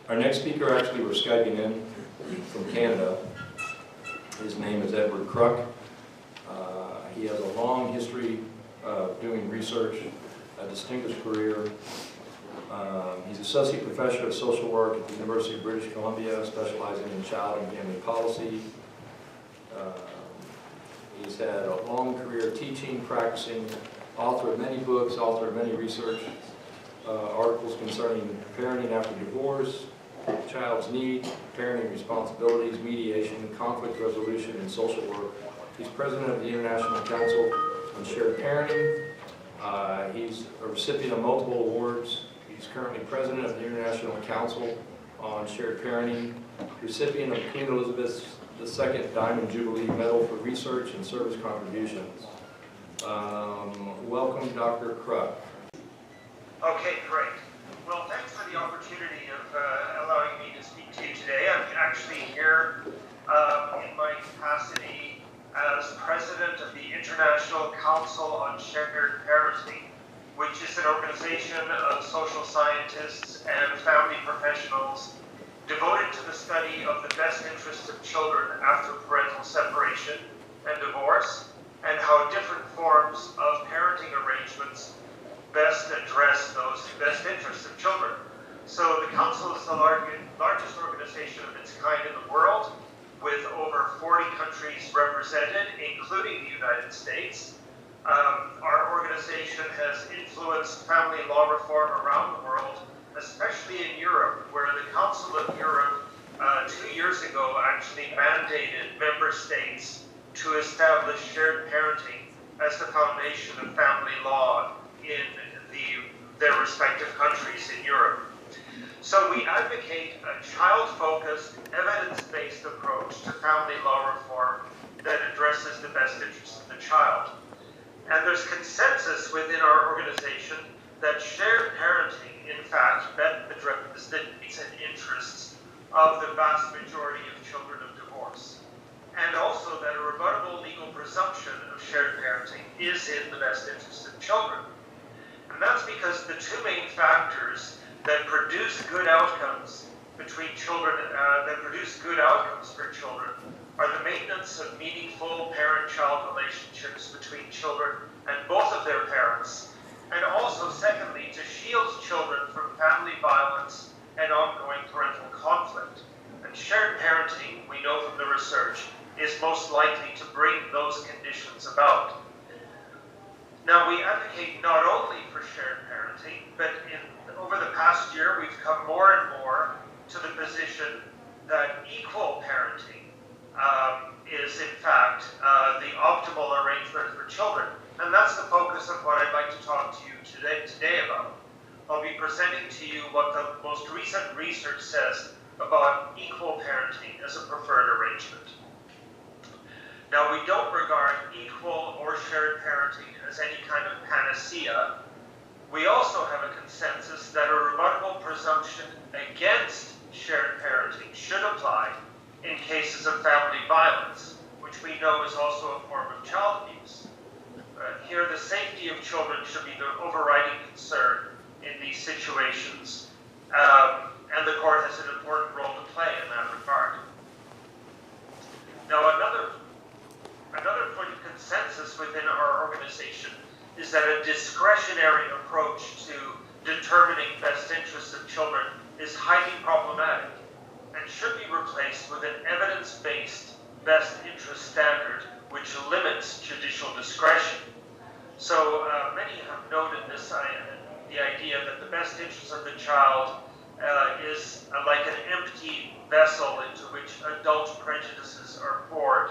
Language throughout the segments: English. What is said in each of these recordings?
Our next speaker, actually, we're Skyping in from Canada. His name is Kruk. He has a long history of doing research, a distinguished career. He's Associate Professor of Social Work at the University of British Columbia, specializing in child and family policy. He's had a long career teaching, practicing, author of many books, author of many research articles concerning parenting after divorce, child's needs, parenting responsibilities, mediation, conflict resolution, and social work. He's president of the International Council on Shared Parenting. He's a recipient of multiple awards. He's currently president of the International Council on Shared Parenting, recipient of Queen Elizabeth II Diamond Jubilee Medal for Research and Service Contributions. Welcome, Dr. Kruk. Okay, great. Well, thanks for the opportunity of allowing me to speak to you today. I'm actually here in my capacity as president of the International Council on Shared Parenting, which is an organization of social scientists and family professionals devoted to the study of the best interests of children after parental separation and divorce, and how different forms of parenting arrangements best address those best interests of children. So the Council is the largest organization of its kind in the world, with over 40 countries represented, including the United States. Our organization has influenced family law reform around the world, especially in Europe, where the Council of Europe 2 years ago actually mandated member states to establish shared parenting as the foundation of family law in their respective countries in Europe. So we advocate a child-focused, evidence-based approach to family law reform that addresses the best interests of the child. And there's consensus within our organization that shared parenting, in fact, best addresses the needs and interests of the vast majority of children of divorce. And also that a rebuttable legal presumption of shared parenting is in the best interest of children. And that's because the two main factors that produce good outcomes between children, for children, are the maintenance of meaningful parent-child relationships between children and both of their parents, and also, secondly, to shield children from family violence and ongoing parental conflict. And shared parenting, we know from the research, is most likely to bring those conditions about. Now, we advocate not only for shared parenting, but over the past year, we've come more and more to the position that equal parenting is, in fact, the optimal arrangement for children. And that's the focus of what I'd like to talk to you today about. I'll be presenting to you what the most recent research says about equal parenting as a preferred arrangement. Now, we don't regard equal or shared parenting as any kind of panacea. We also have a consensus that a rebuttable presumption against shared parenting should apply in cases of family violence, which we know is also a form of child abuse. Here, the safety of children should be the overriding concern in these situations, and the court has an important role to play in that regard. Now, another point of consensus within our organization is that a discretionary approach to determining best interests of children is highly problematic and should be replaced with an evidence-based best interest standard which limits judicial discretion. So many have noted the idea that the best interest of the child is like an empty vessel into which adult prejudices are poured.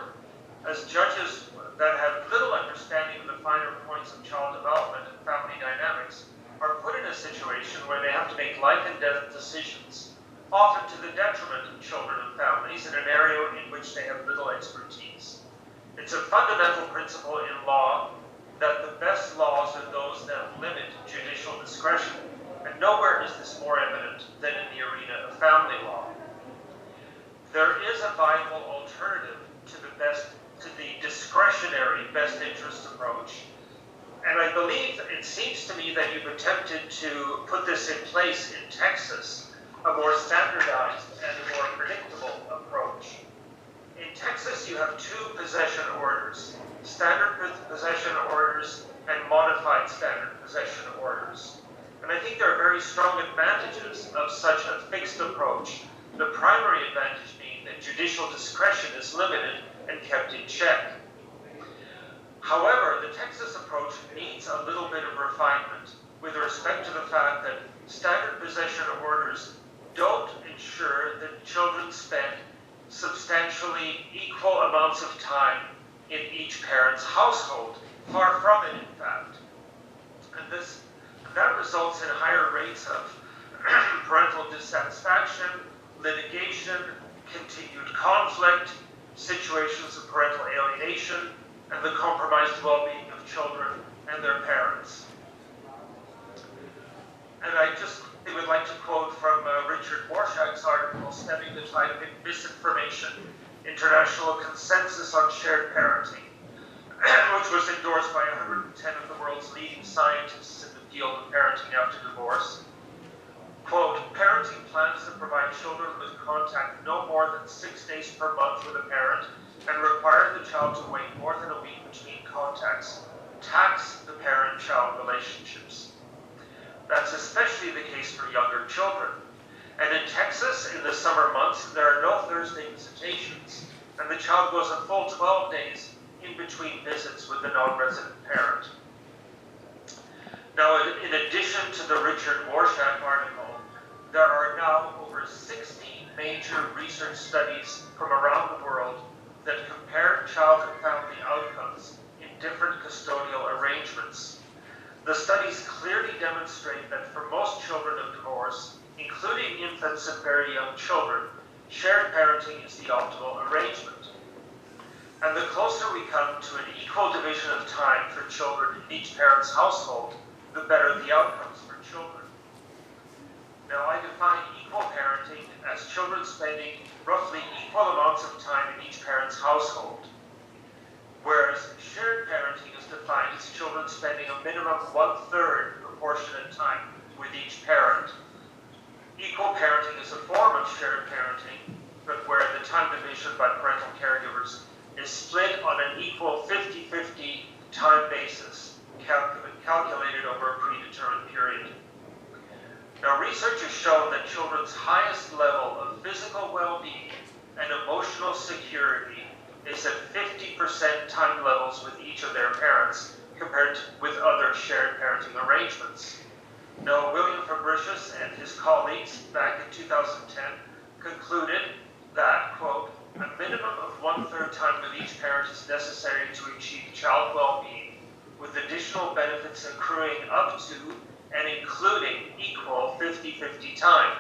As judges that have little understanding of the finer points of child development and family dynamics are put in a situation where they have to make life and death decisions, often to the detriment of children and families in an area in which they have little expertise. It's a fundamental principle in law that the best laws are those that limit judicial discretion, and nowhere is this more evident than in the arena of family law. There is a viable alternative to the discretionary best interest approach. And I believe, it seems to me that you've attempted to put this in place in Texas, a more standardized and a more predictable approach. In Texas, you have two possession orders, standard possession orders and modified standard possession orders. And I think there are very strong advantages of such a fixed approach, the primary advantage being that judicial discretion is limited and kept in check. However, the Texas approach needs a little bit of refinement with respect to the fact that standard possession orders don't ensure that children spend substantially equal amounts of time in each parent's household. Far from it, in fact. And that results in higher rates of parental dissatisfaction, litigation, continued conflict, situations of parental alienation, and the compromised well-being of children and their parents. And I just would like to quote from Richard Warshak's article, Stemming the Tide of Misinformation, International Consensus on Shared Parenting, which was endorsed by 110 of the world's leading scientists in the field of parenting after divorce. Quote, parenting plans that provide children with contact no more than 6 days per month with a parent and require the child to wait more than a week between contacts tax the parent-child relationships. That's especially the case for younger children. And in Texas, in the summer months, there are no Thursday visitations, and the child goes a full 12 days in between visits with the non-resident parent. Now, in addition to the Richard Warshak article, there are now over 16 major research studies from around the world that compare child and family outcomes in different custodial arrangements. The studies clearly demonstrate that for most children of divorce, including infants and very young children, shared parenting is the optimal arrangement. And the closer we come to an equal division of time for children in each parent's household, the better the outcomes for children. Now, I define equal parenting as children spending roughly equal amounts of time in each parent's household, whereas shared parenting is defined as children spending a minimum 1/3 proportionate time with each parent. Equal parenting is a form of shared parenting, but where the time division by parental caregivers is split on an equal 50-50 time basis, calculated over a predetermined period. Now, research has shown that children's highest level of physical well-being and emotional security is at 50% time levels with each of their parents compared with other shared parenting arrangements. Now, William Fabricius and his colleagues back in 2010 concluded that, quote, a minimum of 1/3 time with each parent is necessary to achieve child well-being, with additional benefits accruing up to and including equal 50-50 time.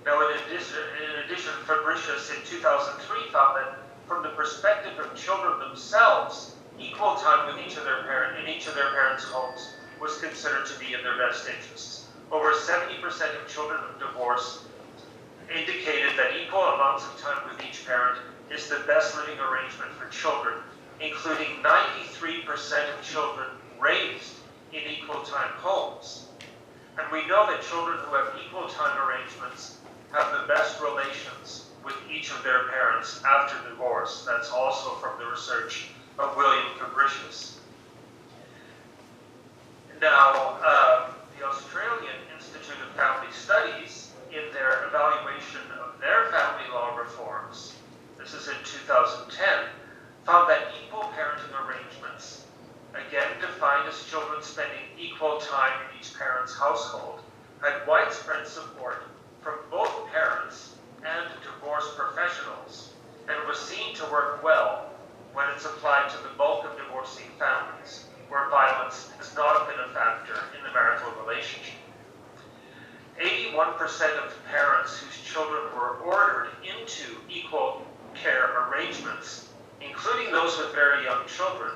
Now, in addition, Fabricius in 2003 found that from the perspective of children themselves, equal time with each of their parents' homes was considered to be in their best interests. Over 70% of children of divorce indicated that equal amounts of time with each parent is the best living arrangement for children, including 93% of children raised in equal time homes. And we know that children who have equal time arrangements have the best relations with each of their parents after divorce. That's also from the research of William Fabricius. Now, the Australian Institute of Family Studies, in their evaluation of their family law reforms, this is in 2010, found that equal parenting arrangements, again defined as children spending equal time in each parent's household, had widespread support from both parents and divorce professionals, and was seen to work well when it's applied to the bulk of divorcing families, where violence has not been a factor in the marital relationship. 81% of parents whose children were ordered into equal care arrangements, including those with very young children,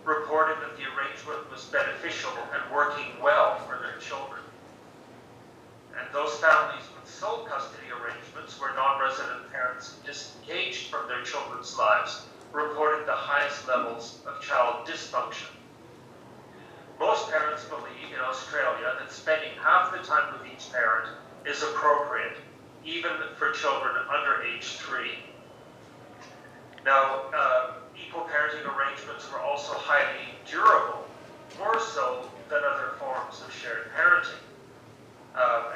reported that the arrangement was beneficial and working well for their children. And those families with sole custody arrangements, where non-resident parents disengaged from their children's lives, reported the highest levels of child dysfunction. Most parents believe in Australia that spending half the time with each parent is appropriate, even for children under age 3. Now, equal parenting arrangements were also highly durable, more so than other forms of shared parenting.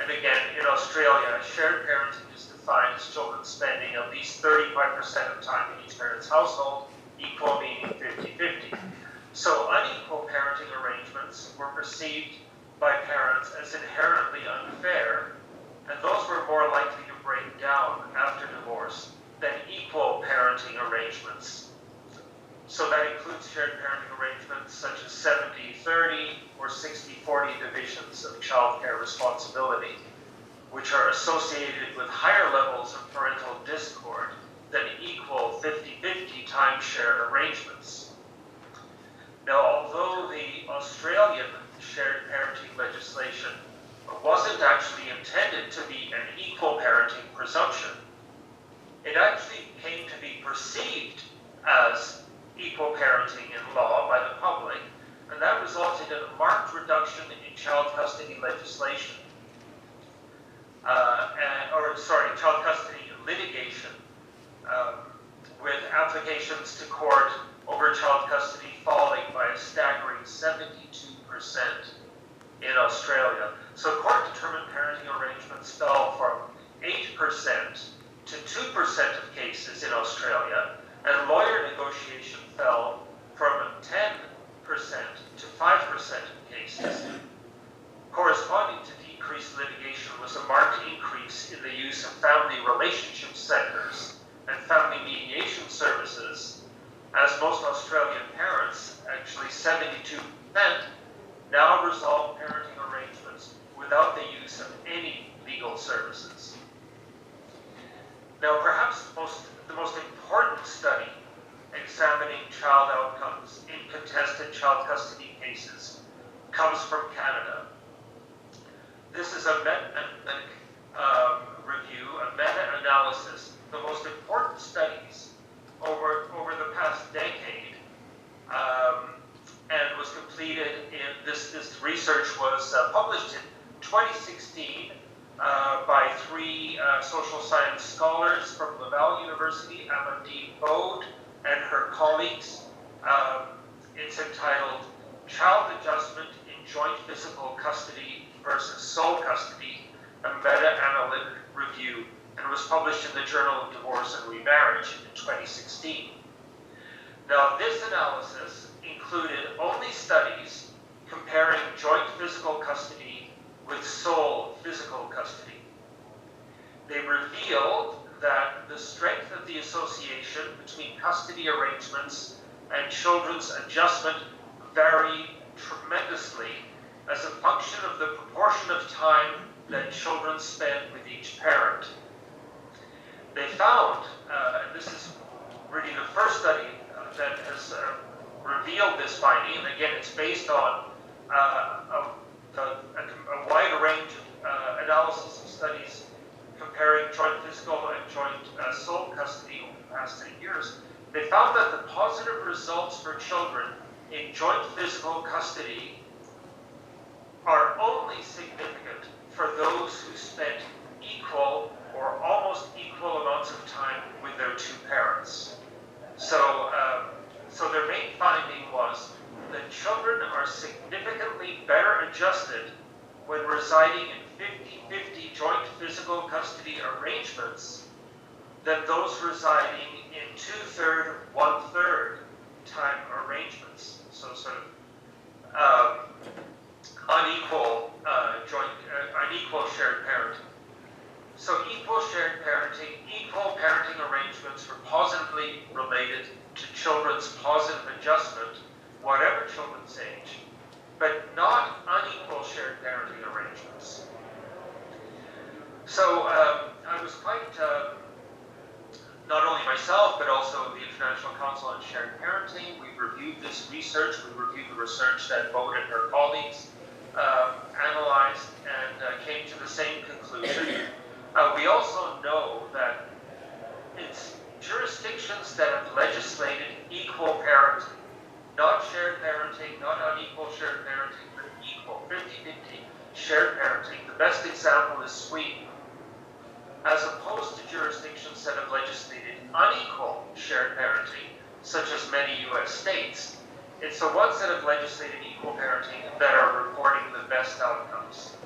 And again, in Australia, shared parenting is defined as children spending at least 35% of time in each parent's household, equal meaning 50-50. So unequal parenting arrangements were perceived by parents as inherently unfair, and those were more likely to break down after divorce than equal parenting arrangements. So that includes shared parenting arrangements such as 70-30 or 60-40 divisions of childcare responsibility, which are associated with higher levels of parental discord than equal 50-50 timeshare arrangements. Now, although the Australian shared parenting legislation wasn't actually intended to be an equal parenting presumption, it actually came to be perceived as equal parenting in law by the public, and that resulted in a marked reduction in child custody legislation, child custody litigation, with applications to court over child custody falling by a staggering 72% in Australia. So court-determined parenting arrangements fell from 8% to 2% of cases in Australia, and lawyer negotiation fell from 10% to 5% of cases. Corresponding to decreased litigation was a marked increase in the use of family relationship centres and family mediation services, as most Australian parents, actually 72%, now resolve parenting arrangements without the use of any legal services. Now, perhaps the most important study examining child outcomes in contested child custody cases comes from Canada. This is a meta-analysis, the most important studies over the past decade, and was completed in this research was published in 2016 by 3 social science scholars from Laval University, Amandine Bode and her colleagues. It's entitled Child Adjustment in Joint Physical Custody versus Sole Custody, a Meta-Analytic Review, and was published in the Journal of Divorce and Remarriage in 2016. Now, this analysis included only studies comparing joint physical custody with sole physical custody. They revealed that the strength of the association between custody arrangements and children's adjustment varied tremendously as a function of the proportion of time that children spend with each parent. They found, and this is really the first study that has revealed this finding, and again it's based on a wide range of analysis of studies comparing joint physical and joint sole custody over the past 10 years. They found that the positive results for children in joint physical custody are only significant for those who spent equal or almost equal amounts of time with their 2 parents. So their main finding was that children are significantly better adjusted when residing in 50-50 joint physical custody arrangements than those residing in 2/3, 1/3 time arrangements. So sort of unequal shared parenting. So equal shared parenting, equal parenting arrangements were positively related to children's positive adjustment, whatever children's age, but not unequal shared parenting arrangements. So I was quite, not only myself, but also the International Council on Shared Parenting, we reviewed this research, we reviewed the research that Bode and her colleagues analyzed and came to the same conclusion. We also know that it's jurisdictions that have legislated equal parenting, not shared parenting, not unequal shared parenting, but equal, 50-50 shared parenting. The best example is Sweden. as opposed to jurisdictions that have legislated unequal shared parenting, such as many U.S. states. It's the ones that have legislated equal parenting that are reporting the best outcomes.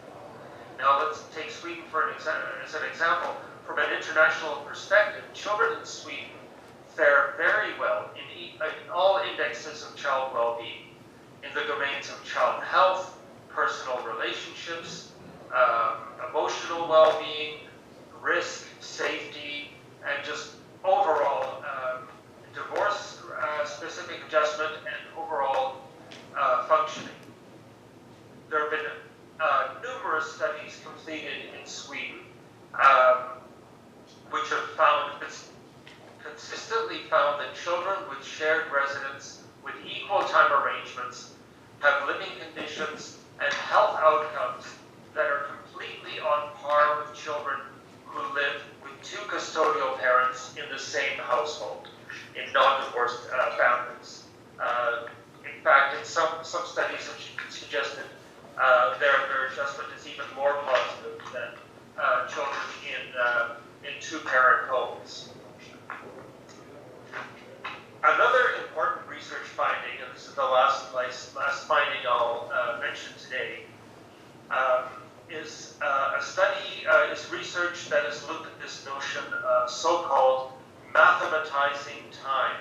Now let's take Sweden as an example. From an international perspective, children in Sweden fare very well in all indexes of child well-being, in the domains of child health, personal relationships, emotional well-being, risk, safety, and just overall divorce-specific adjustment and overall functioning. There have been numerous studies completed in Sweden which have consistently found that children with shared residence with equal time arrangements have living conditions and health outcomes that are completely on par with children who live with two custodial parents in the same household, in non-divorced families. In fact, in some studies have suggested their adjustment is even more positive than children in two-parent homes. Another important research finding, and this is the last finding I'll mention today, is a study, is research that has looked at this notion of so-called mathematizing time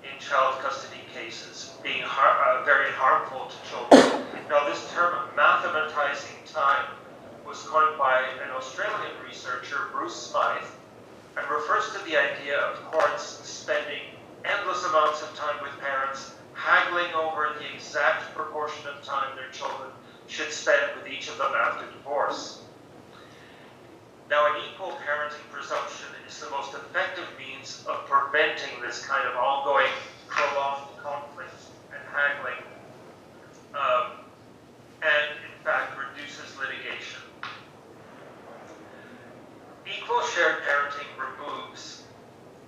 in child custody cases being very harmful to children. Now, this term of mathematizing time was coined by an Australian researcher, Bruce Smythe, and refers to the idea of courts spending endless amounts of time with parents, haggling over the exact proportion of time their children should spend with each of them after divorce. Now, an equal parenting presumption is the most effective means of preventing this kind of ongoing, prolonged conflict and haggling, and in fact reduces litigation. Equal shared parenting removes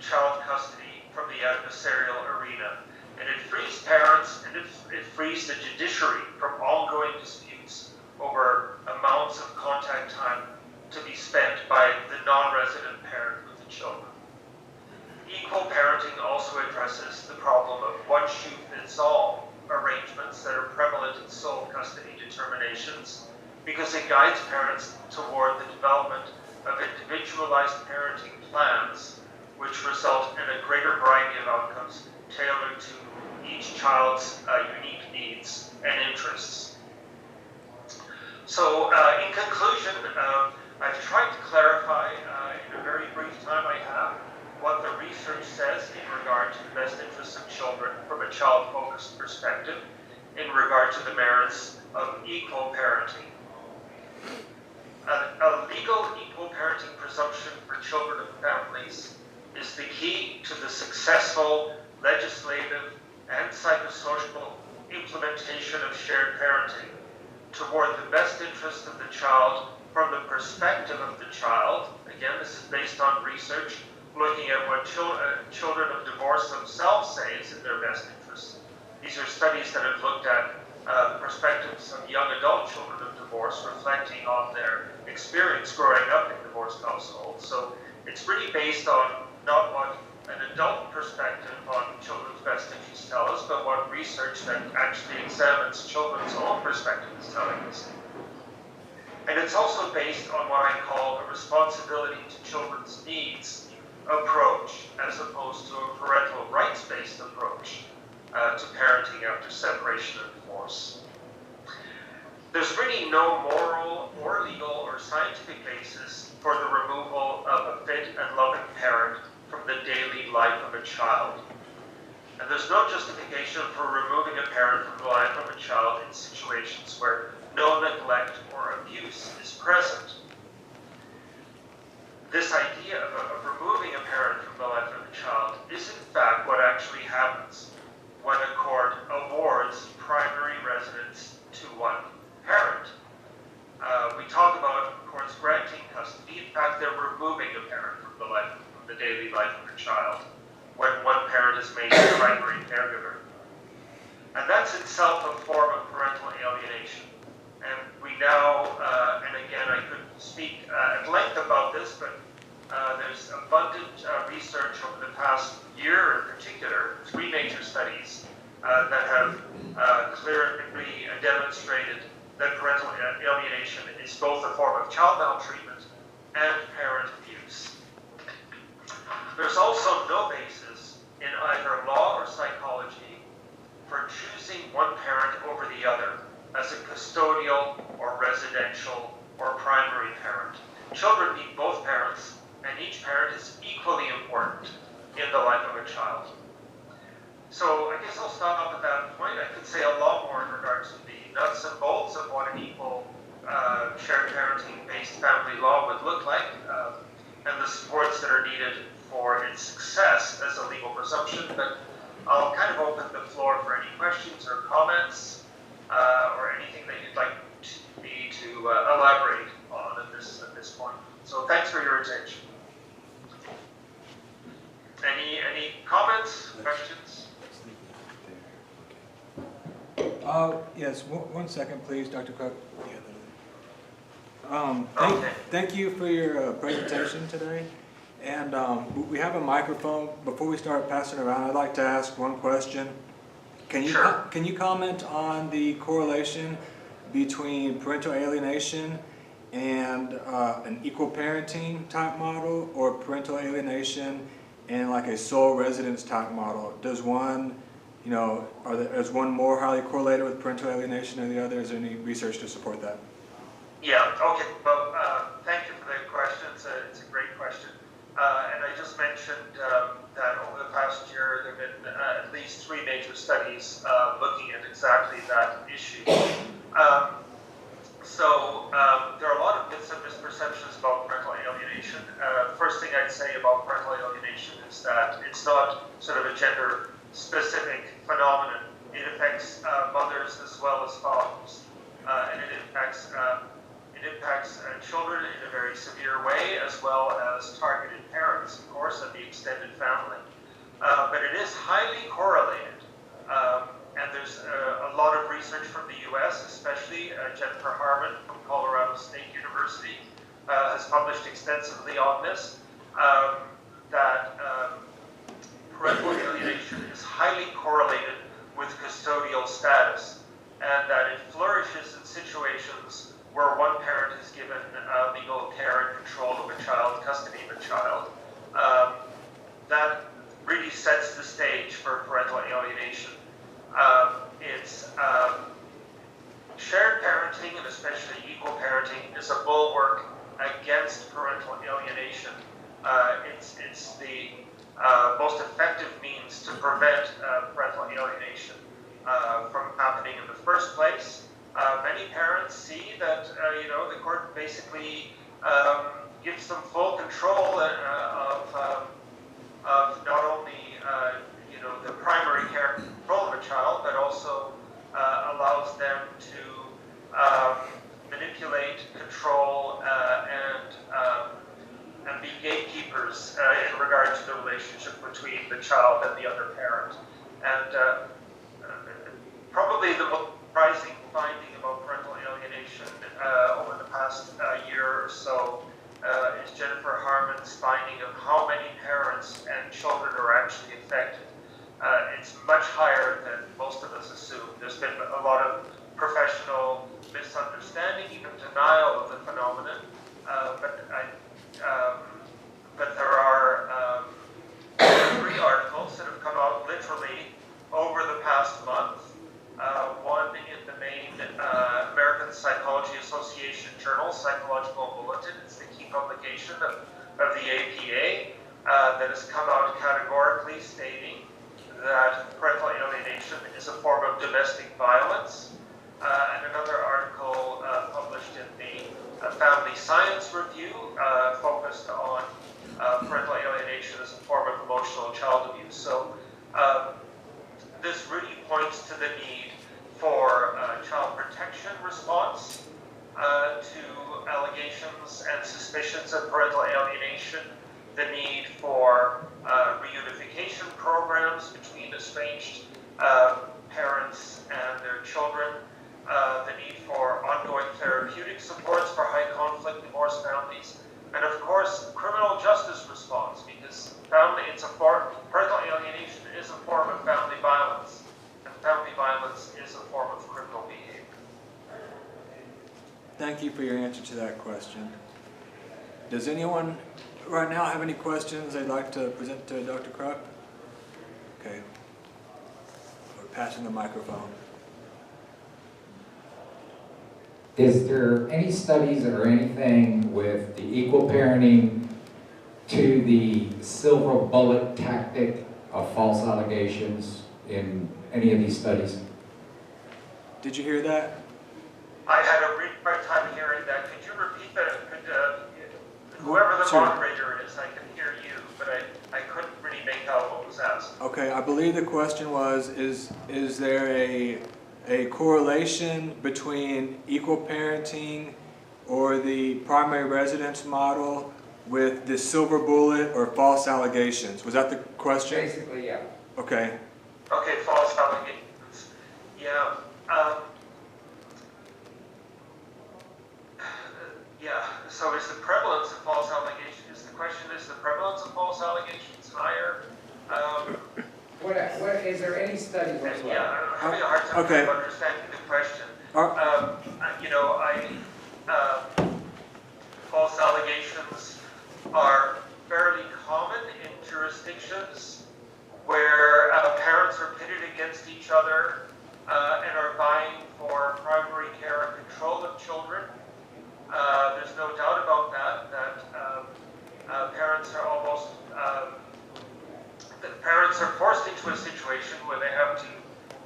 child custody from the adversarial arena, and it frees parents and it frees the judiciary from ongoing disputes over amounts of contact time to be spent by the non-resident parent with the children. Equal parenting also addresses the problem of one-shoe-fits-all arrangements that are prevalent in sole custody determinations, because it guides parents toward the development of individualized parenting plans, which result in a greater variety of outcomes tailored to each child's unique needs and interests. So, in conclusion, I've tried to clarify in a very brief time I have what the research says in regard to the best interests of children from a child-focused perspective, in regard to the merits of equal parenting. A legal equal parenting presumption for children and families is the key to the successful legislative and psychosocial implementation of shared parenting toward the best interest of the child from the perspective of the child. Again, this is based on research looking at what children of divorce themselves say is in their best interest. These are studies that have looked at perspectives of young adult children of divorce, reflecting on their experience growing up in divorced households. So it's really based on not what an adult perspective on children's best interests tell us, but what research that actually examines children's own perspective is telling us. And it's also based on what I call a responsibility to children's needs approach, as opposed to a parental rights-based approach to parenting after separation or divorce. There's really no moral or legal or scientific basis for the removal of a fit and loving parent from the daily life of a child. And there's no justification for removing a parent from the life of a child in situations where no neglect or abuse is present. This idea of removing a parent from the life of a child is in fact what actually happens when a court awards primary residence to one parent. We talk about courts granting custody. In fact, they're removing a parent from the daily life of a child when one parent is made the primary caregiver. And that's itself a form of parental alienation. And we now, and again, I could speak at length about this, but form of child maltreatment and parent abuse. There's also no basis in either law or psychology for choosing one parent over the other as a custodial or residential or primary parent. Children need both parents, and each parent is equally important in the life of a child. So I guess I'll stop at that point. I could say a lot more in regards to the nuts and bolts of what an equal shared parenting-based family law would look like, and the supports that are needed for its success as a legal presumption, but I'll kind of open the floor for any questions or comments, or anything that you'd like me to elaborate on at this point. So thanks for your attention. Any comments, questions? Yes, one second, please, Dr. Kruk. Okay. Thank you for your presentation today. And we have a microphone. Before we start passing around, I'd like to ask one question. Can you comment on the correlation between parental alienation and an equal parenting type model, or parental alienation and like a sole residence type model? Does one, is one more highly correlated with parental alienation than the other? Is there any research to support that? Yeah, okay. Well, thank you for the question. It's a great question. And I just mentioned that over the past year, there have been at least 3 major studies looking at exactly that issue. So there are a lot of myths and misperceptions about parental alienation. First thing I'd say about parental alienation is that it's not sort of a gender-specific phenomenon. It affects mothers as well as fathers, and it impacts children in a very severe way, as well as targeted parents, of course, and the extended family. But it is highly correlated, and there's a lot of research from the US, especially Jennifer Harman from Colorado State University has published extensively on this, that parental alienation is highly correlated with custodial status, and that it flourishes in situations where one parent is given legal care and control of a child, custody of a child. That really sets the stage for parental alienation. It's shared parenting, and especially equal parenting, is a bulwark against parental alienation. It's the most effective means to prevent parental alienation from happening in the first place. Many parents see that the court basically gives them full control of not only the primary care control of a child, but also allows them to manipulate, control, and be gatekeepers in regard to the relationship between the child and the other parent. And probably the most surprising finding about parental alienation over the past year or so is Jennifer Harman's finding of how many parents and children are actually affected. It's much higher than most of us assume. There's been a lot of professional misunderstanding, even denial of the phenomenon, but there are 3 articles that have come out literally over the past month. One in the main American Psychology Association journal, Psychological Bulletin. It's the key publication of the APA that has come out categorically stating that parental alienation is a form of domestic violence. And another article published in the Family Science Review focused on parental alienation as a form of emotional child abuse. So this really points to the need for child protection response to allegations and suspicions of parental alienation, the need for reunification programs between estranged parents and their children, the need for ongoing therapeutic supports for high conflict divorce families, and of course criminal justice response, because parental alienation is a form of family violence, and family violence is a form of criminal behavior. thank you for your answer to that question. Does anyone right now have any questions they'd like to present to Dr. Kruk? Okay. We're passing the microphone. Is there any studies or anything with the equal parenting to the silver bullet tactic of false allegations in any of these studies? Did you hear that? I had a really hard time hearing that. Could you repeat that? Whoever the Sure. moderator is, I can hear you, but I couldn't really make out what was asked. Okay, I believe the question was, is there a correlation between equal parenting or the primary residence model with the silver bullet or false allegations? Was that the question? Basically, yeah. Okay. Okay, false allegations. Yeah. Yeah. So is the prevalence of false allegations? The question is the prevalence of false allegations higher? What is there any study whatsoever? Yeah, I'm having a hard time Okay. understanding the question. Are- You know, false allegations are fairly common in jurisdictions where parents are pitted against each other and are vying for primary care and control of children. There's no doubt about that parents are almost parents are forced into a situation where they have to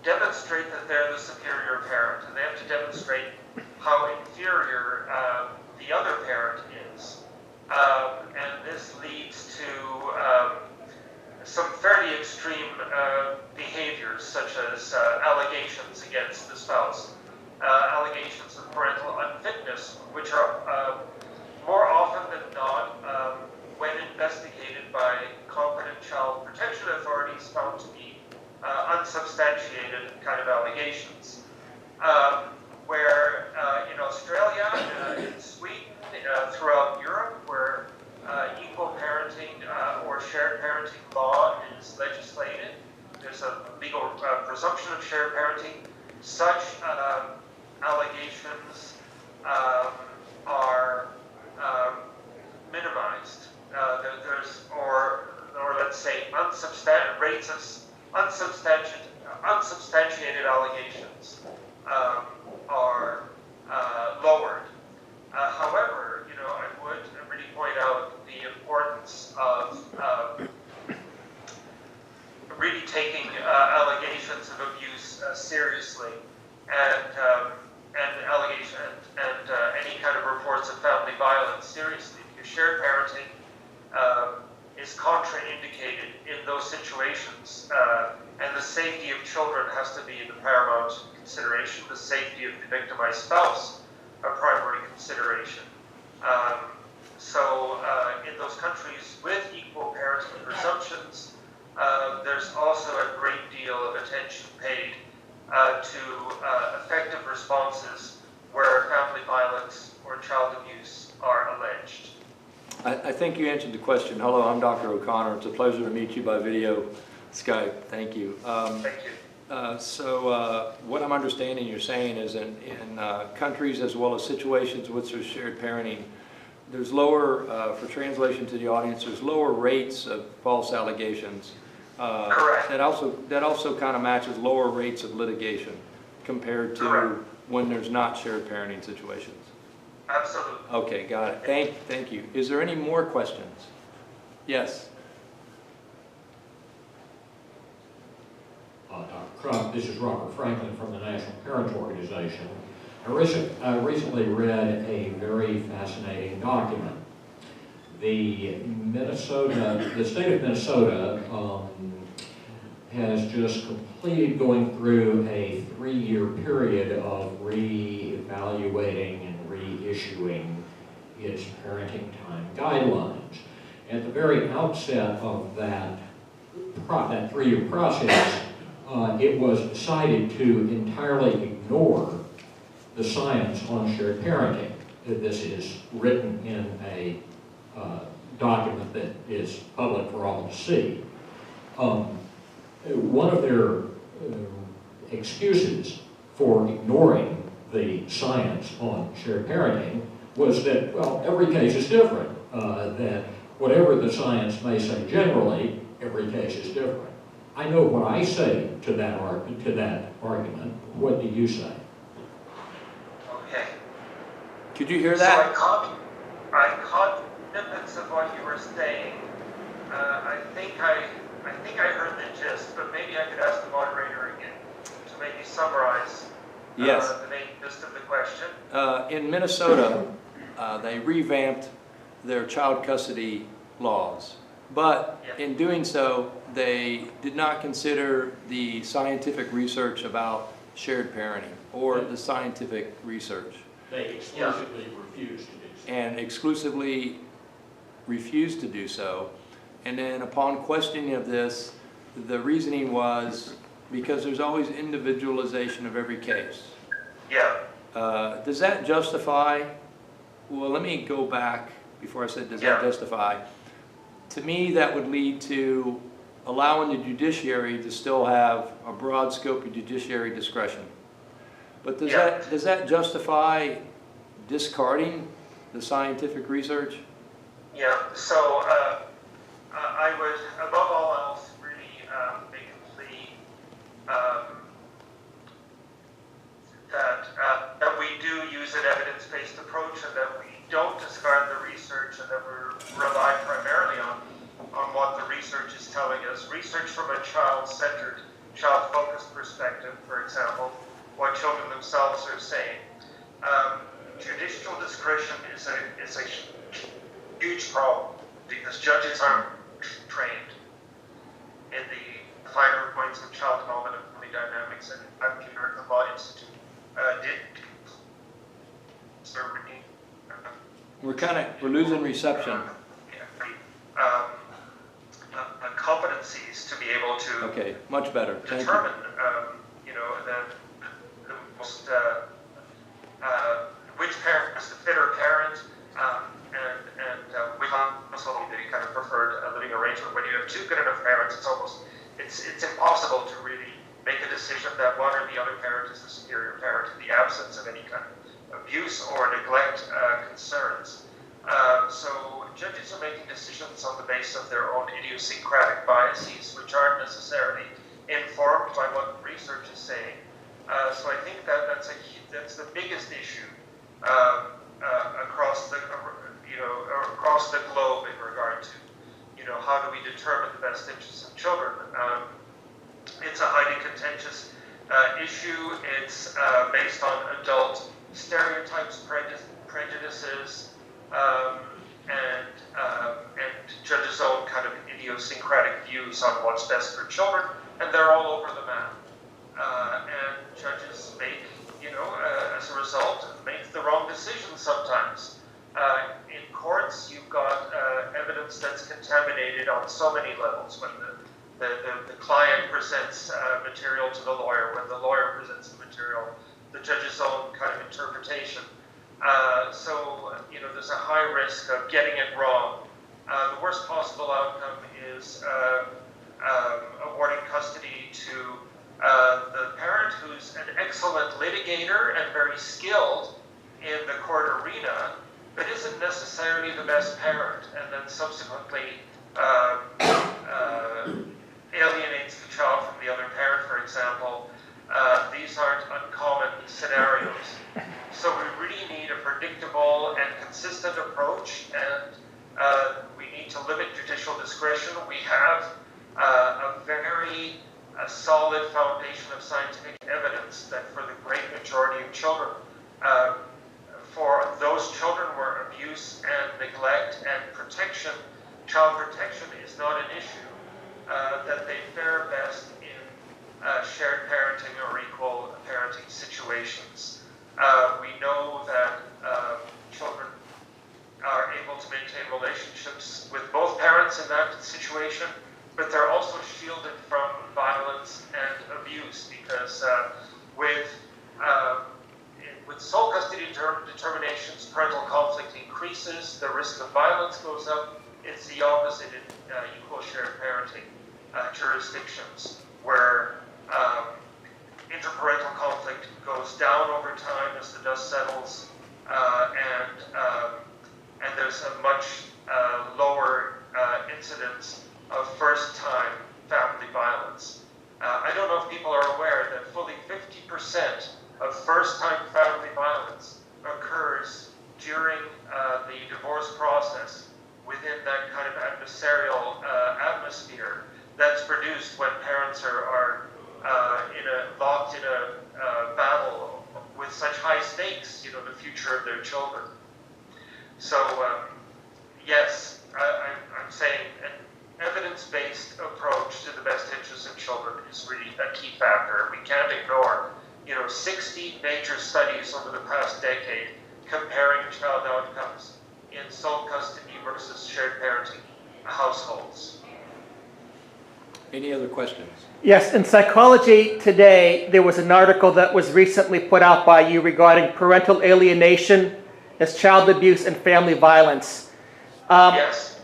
demonstrate that they're the superior parent, and they have to demonstrate how inferior the other parent is. And this leads to some fairly extreme behaviors, such as allegations against the spouse, allegations of parental unfitness, which are more often than not, when investigated by competent child protection authorities, found to be unsubstantiated kind of allegations. Where in Australia, in Sweden, throughout Europe, where equal parenting or shared parenting law is legislated, there's a legal presumption of shared parenting. Such allegations are minimized. There's or let's say rates of unsubstantiated allegations are lowered. However, you know, I would really point out the importance of really taking allegations of abuse seriously, and any kind of reports of family violence seriously, because shared parenting is contraindicated in those situations, and the safety of children has to be the paramount consideration. The safety of the victimized spouse a primary consideration. So in those countries with equal parenting presumptions, there's also a great deal of attention paid to effective responses where family violence or child abuse are alleged. I think you answered the question. Hello, I'm Dr. O'Connor. It's a pleasure to meet you by video Skype. Thank you. Thank you. So what I'm understanding you're saying is in countries as well as situations with there's shared parenting, there's lower, for translation to the audience, there's lower rates of false allegations. Correct. That also kind of matches lower rates of litigation compared to Correct. when there's not shared parenting situations. Absolutely. Okay, got it. Thank you. Is there any more questions? Yes. Dr. Kruk, this is Robert Franklin from the National Parents Organization. I recently read a very fascinating document. The state of Minnesota has just completed going through a 3-year period of reevaluating and reissuing its parenting time guidelines. At the very outset of that 3-year process, it was decided to entirely ignore the science on shared parenting. This is written in a document that is public for all to see. One of their excuses for ignoring the science on shared parenting was that, well, every case is different, that whatever the science may say generally, every case is different. I know what I say to that argument. What do you say? Okay. Could you hear So that? I caught snippets of what you were saying. I think I heard the gist, but maybe I could ask the moderator again to maybe summarize Yes. the main gist of the question. In Minnesota, they revamped their child custody laws. But in doing so, they did not consider the scientific research about shared parenting or the scientific research. They exclusively refused to do so. And exclusively refused to do so. And then upon questioning of this, the reasoning was because there's always individualization of every case. Yeah. Does that justify, well, let me go back before I said does that justify. To me, that would lead to allowing the judiciary to still have a broad scope of judiciary discretion. But does that justify discarding the scientific research? Yeah, so I would, above all else, really make a plea that we do use an evidence-based approach and that we don't discard the research and that we rely primarily on what the research is telling us. Research from a child-centered, child-focused perspective, for example, what children themselves are saying. Judicial discretion is a huge problem because judges aren't trained in the finer points of child development and family dynamics, and the American Law Institute did. We're losing reception. Competencies to be able to Okay, much better. Thank determine, you. the most which parent is the fitter parent, and which also the kind of preferred living arrangement. When you have two good enough parents, it's impossible to really make a decision that one or the other parent is the superior parent in the absence of any kind of abuse or neglect concerns. So judges are making decisions on the basis of their own idiosyncratic biases, which aren't necessarily informed by what the research is saying. So I think that's the biggest issue across the globe in regard to how do we determine the best interests of children. It's a highly contentious issue. It's based on adult stereotypes, prejudices, and judges' own kind of idiosyncratic views on what's best for children, and they're all over the map. And judges make, as a result, make the wrong decisions sometimes. In courts, you've got evidence that's contaminated on so many levels. When the client presents material to the lawyer, when the lawyer presents the material, the judge's own kind of interpretation. So there's a high risk of getting it wrong. The worst possible outcome is awarding custody to the parent who's an excellent litigator and very skilled in the court arena, but isn't necessarily the best parent, and then subsequently alienates the child from the other parent, for example. These aren't uncommon scenarios. So we really need a predictable and consistent approach, and we need to limit judicial discretion. We have a very solid foundation of scientific evidence that for the great majority of children, for those children where abuse and neglect and protection, child protection is not an issue, that they fare best in shared parenting or equal parenting situations. We know that children are able to maintain relationships with both parents in that situation, but they're also shielded from violence and abuse because with sole custody determinations, parental conflict increases, the risk of violence goes up. It's the opposite in equal shared parenting jurisdictions where interparental conflict goes down over time as the dust settles, and there's a much lower incidence of first-time family violence. I don't know if people are aware that fully 50% of first-time family violence occurs during the divorce process within that kind of adversarial atmosphere that's produced when parents are locked in a battle with such high stakes, the future of their children. So, yes, I'm saying an evidence-based approach to the best interests of children is really a key factor. We can't ignore, 60 major studies over the past decade comparing child outcomes in sole custody versus shared parenting households. Any other questions? Yes, in Psychology Today, there was an article that was recently put out by you regarding parental alienation as child abuse and family violence. Yes.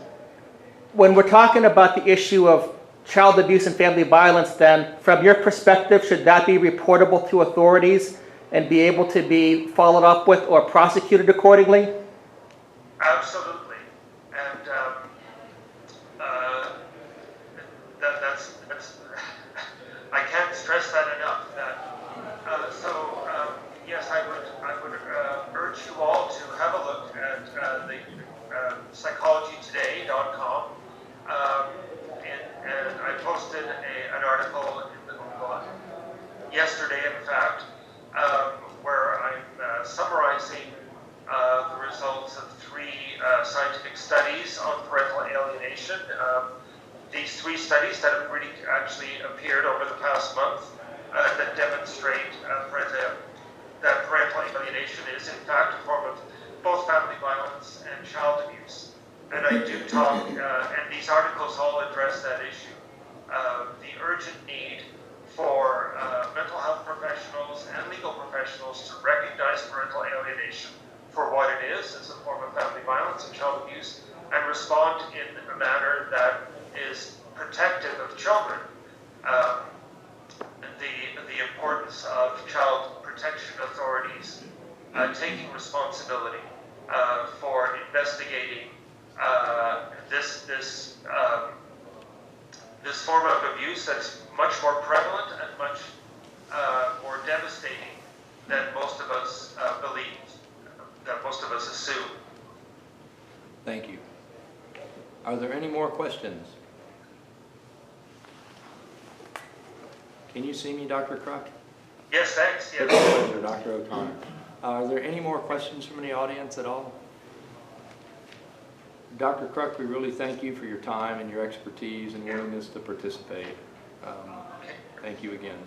When we're talking about the issue of child abuse and family violence, then, from your perspective, should that be reportable to authorities and be able to be followed up with or prosecuted accordingly? Absolutely. And that's I can't stress that enough. Yes, I would urge you all to have a look at the psychologytoday.com, and I posted an article yesterday, in fact, where I'm summarizing the results of 3 scientific studies on parental alienation. These 3 studies that have really actually appeared over the past month that demonstrate that parental alienation is in fact a form of both family violence and child abuse. And I do talk, and these articles all address that issue. The urgent need for mental health professionals and legal professionals to recognize parental alienation for what it is as a form of family violence and child abuse, and respond in a manner that is protective of children. The importance of child protection authorities taking responsibility for investigating this form of abuse that's much more prevalent and much more devastating than most of us believe, that most of us assume. Thank you. Are there any more questions? Can you see me, Dr. Kruk? Yes, thanks. Yes. Pleasure, Dr. O'Connor. Are there any more questions from the audience at all? Dr. Kruk, we really thank you for your time and your expertise and willingness to participate. Thank you again.